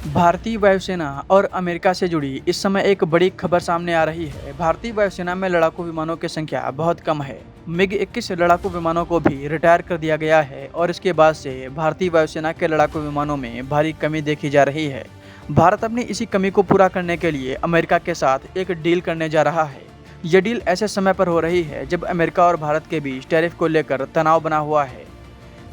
भारतीय वायुसेना और अमेरिका से जुड़ी इस समय एक बड़ी खबर सामने आ रही है। भारतीय वायुसेना में लड़ाकू विमानों की संख्या बहुत कम है। मिग-21 लड़ाकू विमानों को भी रिटायर कर दिया गया है और इसके बाद से भारतीय वायुसेना के लड़ाकू विमानों में भारी कमी देखी जा रही है। भारत अपनी इसी कमी को पूरा करने के लिए अमेरिका के साथ एक डील करने जा रहा है। ये डील ऐसे समय पर हो रही है जब अमेरिका और भारत के बीच टैरिफ को लेकर तनाव बना हुआ है।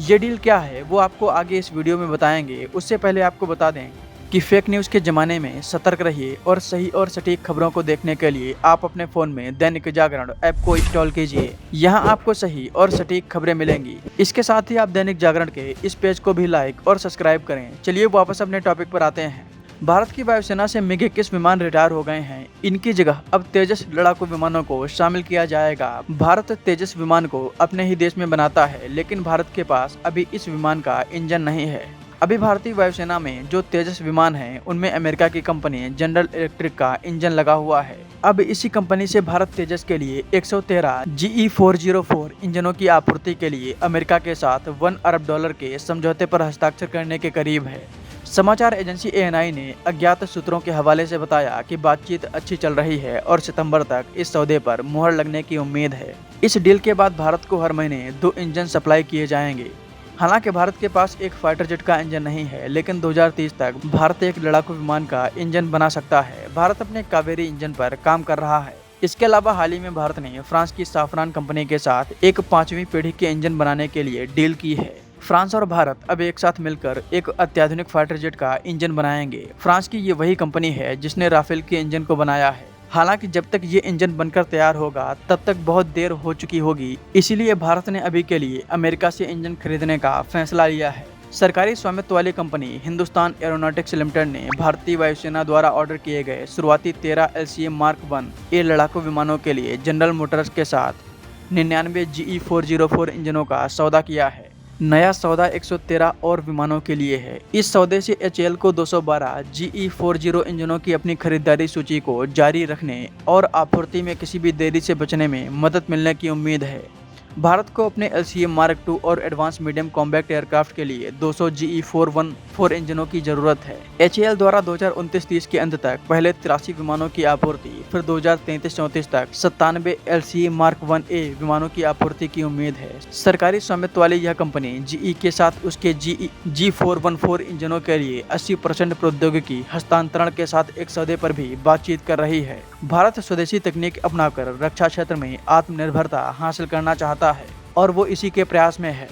ये डील क्या है वो आपको आगे इस वीडियो में बताएंगे। उससे पहले आपको बता दें कि फेक न्यूज़ के ज़माने में सतर्क रहिए और सही और सटीक खबरों को देखने के लिए आप अपने फ़ोन में दैनिक जागरण ऐप को इंस्टॉल कीजिए। यहाँ आपको सही और सटीक खबरें मिलेंगी। इसके साथ ही आप दैनिक जागरण के इस पेज को भी लाइक और सब्सक्राइब करें। चलिए वापस अपने टॉपिक पर आते हैं। भारत की वायुसेना से मिग-21 विमान रिटायर हो गए हैं। इनकी जगह अब तेजस लड़ाकू विमानों को शामिल किया जाएगा। भारत तेजस विमान को अपने ही देश में बनाता है, लेकिन भारत के पास अभी इस विमान का इंजन नहीं है। अभी भारतीय वायुसेना में जो तेजस विमान हैं, उनमें अमेरिका की कंपनी जनरल इलेक्ट्रिक का इंजन लगा हुआ है। अब इसी कंपनी से भारत तेजस के लिए 113 GE404 इंजनों की आपूर्ति के लिए अमेरिका के साथ $1 अरब के समझौते पर हस्ताक्षर करने के करीब है। समाचार एजेंसी ANI ने अज्ञात सूत्रों के हवाले से बताया कि बातचीत अच्छी चल रही है और सितंबर तक इस सौदे पर मुहर लगने की उम्मीद है। इस डील के बाद भारत को हर महीने 2 इंजन सप्लाई किए जाएंगे। हालांकि भारत के पास एक फाइटर जेट का इंजन नहीं है, लेकिन 2030 तक भारत एक लड़ाकू विमान का इंजन बना सकता है। भारत अपने कावेरी इंजन पर काम कर रहा है। इसके अलावा हाल ही में भारत ने फ्रांस की साफरान कंपनी के साथ एक 5वीं पीढ़ी के इंजन बनाने के लिए डील की है। फ्रांस और भारत अब एक साथ मिलकर एक अत्याधुनिक फाइटर जेट का इंजन बनाएंगे। फ्रांस की ये वही कंपनी है जिसने राफेल के इंजन को बनाया है। हालांकि जब तक ये इंजन बनकर तैयार होगा तब तक बहुत देर हो चुकी होगी, इसीलिए भारत ने अभी के लिए अमेरिका से इंजन खरीदने का फैसला लिया है। सरकारी स्वामित्व वाली कंपनी हिंदुस्तान एरोनॉटिक्स लिमिटेड ने भारतीय वायुसेना द्वारा ऑर्डर किए गए शुरुआती 13 LCA Mark 1A लड़ाकू विमानों के लिए जनरल मोटर्स के साथ 99 GE404 इंजनों का सौदा किया है। नया सौदा 113 और विमानों के लिए है। इस सौदे से HAL को 212 GE40 इंजनों की अपनी खरीदारी सूची को जारी रखने और आपूर्ति में किसी भी देरी से बचने में मदद मिलने की उम्मीद है। भारत को अपने LCA Mark 2 और एडवांस मीडियम कॉम्बैक्ट एयरक्राफ्ट के लिए 200 GE414 इंजनों की जरूरत है। HAL द्वारा 2029-30 के अंत तक पहले 83 विमानों की आपूर्ति, फिर 2033-34 तक 97 LCA Mark 1A विमानों की आपूर्ति की उम्मीद है। सरकारी स्वामित्व वाली यह कंपनी GE के साथ उसके G414 इंजनों के लिए 80% प्रौद्योगिकी हस्तांतरण के साथ एक सौदे पर भी बातचीत कर रही है। भारत स्वदेशी तकनीक अपनाकर रक्षा क्षेत्र में आत्मनिर्भरता हासिल करना चाहता है और वो इसी के प्रयास में है।